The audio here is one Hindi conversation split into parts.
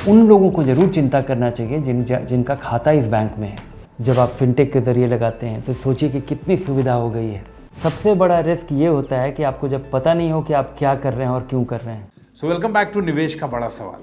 उन लोगों को ज़रूर चिंता करना चाहिए जिनका खाता इस बैंक में है। जब आप फिनटेक के ज़रिए लगाते हैं तो सोचिए कि कितनी सुविधा हो गई है। सबसे बड़ा रिस्क ये होता है कि आपको जब पता नहीं हो कि आप क्या कर रहे हैं और क्यों कर रहे हैं। सो वेलकम बैक टू निवेश का बड़ा सवाल।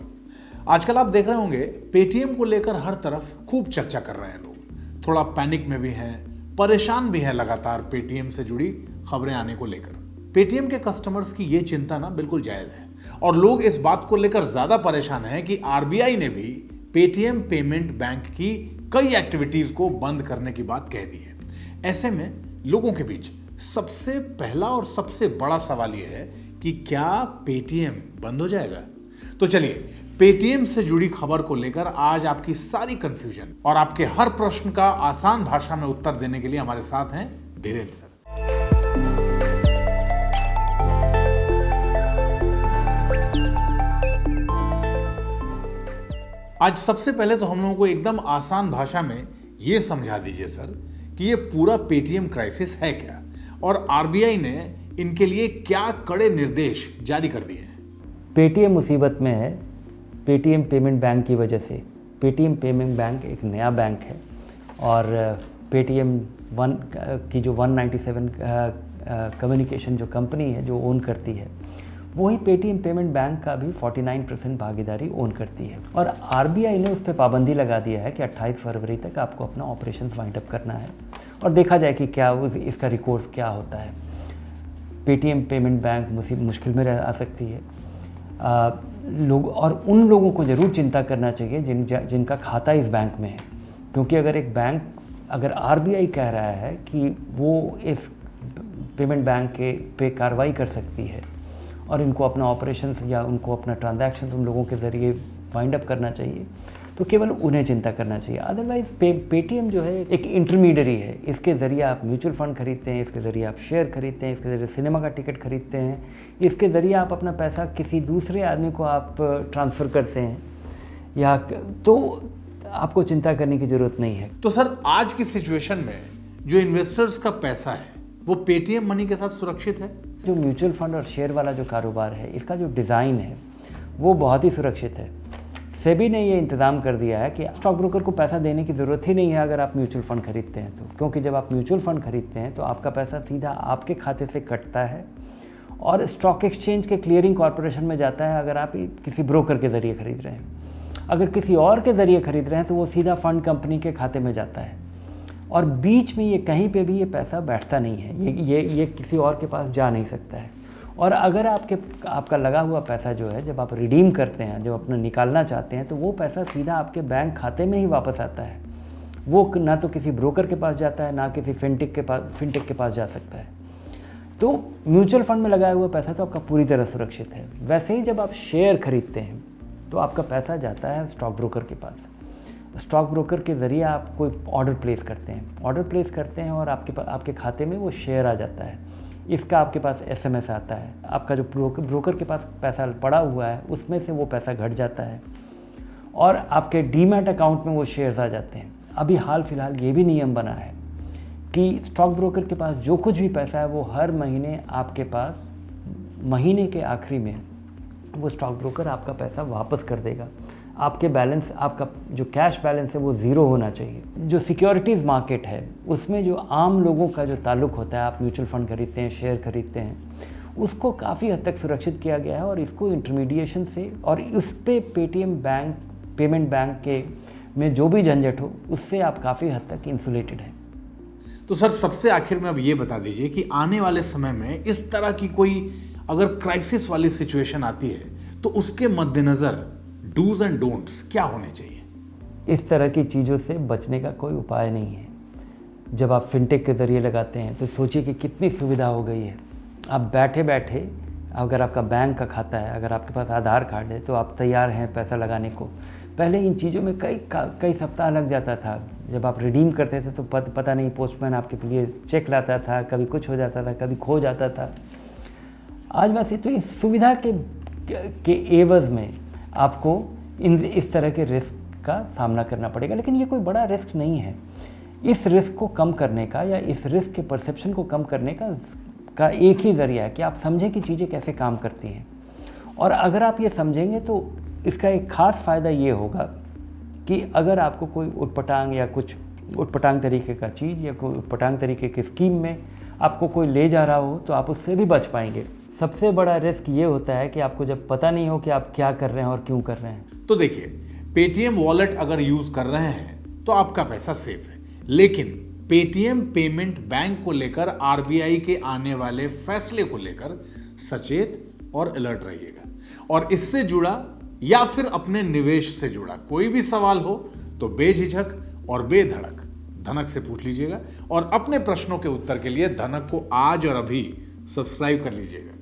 आजकल आप देख रहे होंगे पेटीएम को लेकर हर तरफ खूब चर्चा कर रहे हैं लोग। थोड़ा पैनिक में भी हैं, परेशान भी हैं लगातार पेटीएम से जुड़ी खबरें आने को लेकर। पेटीएम के कस्टमर्स की ये चिंता ना बिल्कुल जायज है और लोग इस बात को लेकर ज्यादा परेशान हैं कि आरबीआई ने भी पेटीएम पेमेंट बैंक की कई एक्टिविटीज को बंद करने की बात कह दी है। ऐसे में लोगों के बीच सबसे पहला और सबसे बड़ा सवाल यह है कि क्या पेटीएम बंद हो जाएगा? तो चलिए पेटीएम से जुड़ी खबर को लेकर आज आपकी सारी कंफ्यूजन और आपके हर प्रश्न का आसान भाषा में उत्तर देने के लिए हमारे साथ हैं धीरेन्द्र सर। आज सबसे पहले तो हम लोगों को एकदम आसान भाषा में यह समझा दीजिए सर कि ये पूरा पेटीएम क्राइसिस है क्या और आरबीआई ने इनके लिए क्या कड़े निर्देश जारी कर दिए हैं। पेटीएम मुसीबत में है पेटीएम पेमेंट बैंक की वजह से। पेटीएम पेमेंट बैंक एक नया बैंक है और पेटीएम वन की जो 197 कम्युनिकेशन जो कंपनी है जो ओन करती है, वही पेटीएम पेमेंट बैंक का भी 49% भागीदारी ओन करती है। और आरबीआई ने उस पर पाबंदी लगा दिया है कि 28 फरवरी तक आपको अपना ऑपरेशंस वाइंड अप करना है और देखा जाए कि क्या इसका रिकॉर्ड्स क्या होता है। पेटीएम पेमेंट बैंक मुश्किल में आ सकती है। लोग और उन लोगों को ज़रूर चिंता करना चाहिए जिनका खाता इस बैंक में है, क्योंकि अगर आरबीआई कह रहा है कि वो इस पेमेंट बैंक पे कार्रवाई कर सकती है और इनको अपना ऑपरेशंस या उनको अपना ट्रांजैक्शन उन लोगों के ज़रिए वाइंड अप करना चाहिए, तो केवल उन्हें चिंता करना चाहिए। अदरवाइज़ पेटीएम जो है एक इंटरमीडियरी है। इसके ज़रिए आप म्यूचुअल फंड खरीदते हैं, इसके ज़रिए आप शेयर खरीदते हैं, इसके ज़रिए सिनेमा का टिकट खरीदते हैं, इसके ज़रिए आप अपना पैसा किसी दूसरे आदमी को आप ट्रांसफ़र करते हैं या तो आपको चिंता करने की ज़रूरत नहीं है। तो सर आज की सिचुएशन में जो इन्वेस्टर्स का पैसा है वो पेटीएम मनी के साथ सुरक्षित है? जो म्यूचुअल फंड और शेयर वाला जो कारोबार है, इसका जो डिज़ाइन है वो बहुत ही सुरक्षित है। सेबी ने ये इंतज़ाम कर दिया है कि स्टॉक ब्रोकर को पैसा देने की ज़रूरत ही नहीं है अगर आप म्यूचुअल फ़ंड खरीदते हैं तो, क्योंकि जब आप म्यूचुअल फ़ंड खरीदते हैं तो आपका पैसा सीधा आपके खाते से कटता है और स्टॉक एक्सचेंज के क्लियरिंग कॉरपोरेशन में जाता है अगर आप किसी ब्रोकर के ज़रिए खरीद रहे हैं। अगर किसी और के ज़रिए खरीद रहे हैं तो वो सीधा फ़ंड कंपनी के खाते में जाता है और बीच में ये कहीं पे भी ये पैसा बैठता नहीं है, ये किसी और के पास जा नहीं सकता है। और अगर आपका लगा हुआ पैसा जो है जब आप रिडीम करते हैं, जब अपना निकालना चाहते हैं, तो वो पैसा सीधा आपके बैंक खाते में ही वापस आता है। वो ना तो किसी ब्रोकर के पास जाता है, ना किसी फिनटेक के पास जा सकता है। तो म्यूचुअल फंड में लगाया हुआ पैसा तो आपका पूरी तरह सुरक्षित है। वैसे ही जब आप शेयर खरीदते हैं तो आपका पैसा जाता है स्टॉक ब्रोकर के पास। स्टॉक ब्रोकर के ज़रिए आप कोई ऑर्डर प्लेस करते हैं और आपके खाते में वो शेयर आ जाता है। इसका आपके पास एसएमएस आता है, आपका जो ब्रोकर के पास पैसा पड़ा हुआ है उसमें से वो पैसा घट जाता है और आपके डीमैट अकाउंट में वो शेयर्स आ जाते हैं। अभी हाल फिलहाल ये भी नियम बना है कि स्टॉक ब्रोकर के पास जो कुछ भी पैसा है वो हर महीने आपके पास महीने के आखिरी में वो स्टॉक ब्रोकर आपका पैसा वापस कर देगा। आपके बैलेंस, आपका जो कैश बैलेंस है वो ज़ीरो होना चाहिए। जो सिक्योरिटीज़ मार्केट है उसमें जो आम लोगों का जो ताल्लुक़ होता है, आप म्यूचुअल फंड खरीदते हैं, शेयर खरीदते हैं, उसको काफ़ी हद तक सुरक्षित किया गया है और इसको इंटरमीडिएशन से और उस पर पेटीएम बैंक पेमेंट बैंक के में जो भी झंझट हो उससे आप काफ़ी हद तक इंसुलेटेड हैं। तो सर सबसे आखिर में अब ये बता दीजिए कि आने वाले समय में इस तरह की कोई अगर क्राइसिस वाली सिचुएशन आती है तो उसके मद्देनज़र डूज एंड डोंट्स क्या होने चाहिए? इस तरह की चीज़ों से बचने का कोई उपाय नहीं है। जब आप फिनटेक के ज़रिए लगाते हैं तो सोचिए कि कितनी सुविधा हो गई है। आप बैठे बैठे, अगर आपका बैंक का खाता है, अगर आपके पास आधार कार्ड है तो आप तैयार हैं पैसा लगाने को। पहले इन चीज़ों में कई सप्ताह लग जाता था। जब आप रिडीम करते थे तो पता नहीं पोस्टमैन आपके लिए चेक लाता था, कभी कुछ हो जाता था, कभी खो जाता था। आज वैसे तो इस सुविधा के एवज़ में आपको इस तरह के रिस्क का सामना करना पड़ेगा, लेकिन ये कोई बड़ा रिस्क नहीं है। इस रिस्क को कम करने का या इस रिस्क के परसेप्शन को कम करने का एक ही ज़रिया है कि आप समझें कि चीज़ें कैसे काम करती हैं। और अगर आप ये समझेंगे तो इसका एक ख़ास फ़ायदा ये होगा कि अगर आपको कोई उटपटांग या कुछ उटपटांग तरीके का चीज़ या कोई उटपटांग तरीके की स्कीम में आपको कोई ले जा रहा हो तो आप उससे भी बच पाएंगे। सबसे बड़ा रिस्क ये होता है कि आपको जब पता नहीं हो कि आप क्या कर रहे हैं और क्यों कर रहे हैं। तो देखिए, पेटीएम वॉलेट अगर यूज कर रहे हैं तो आपका पैसा सेफ है, लेकिन पेटीएम पेमेंट बैंक को लेकर आरबीआई के आने वाले फैसले को लेकर सचेत और अलर्ट रहिएगा। और इससे जुड़ा या फिर अपने निवेश से जुड़ा कोई भी सवाल हो तो बेझिझक और बेधड़क धनक से पूछ लीजिएगा, और अपने प्रश्नों के उत्तर के लिए धनक को आज और अभी सब्सक्राइब कर लीजिएगा।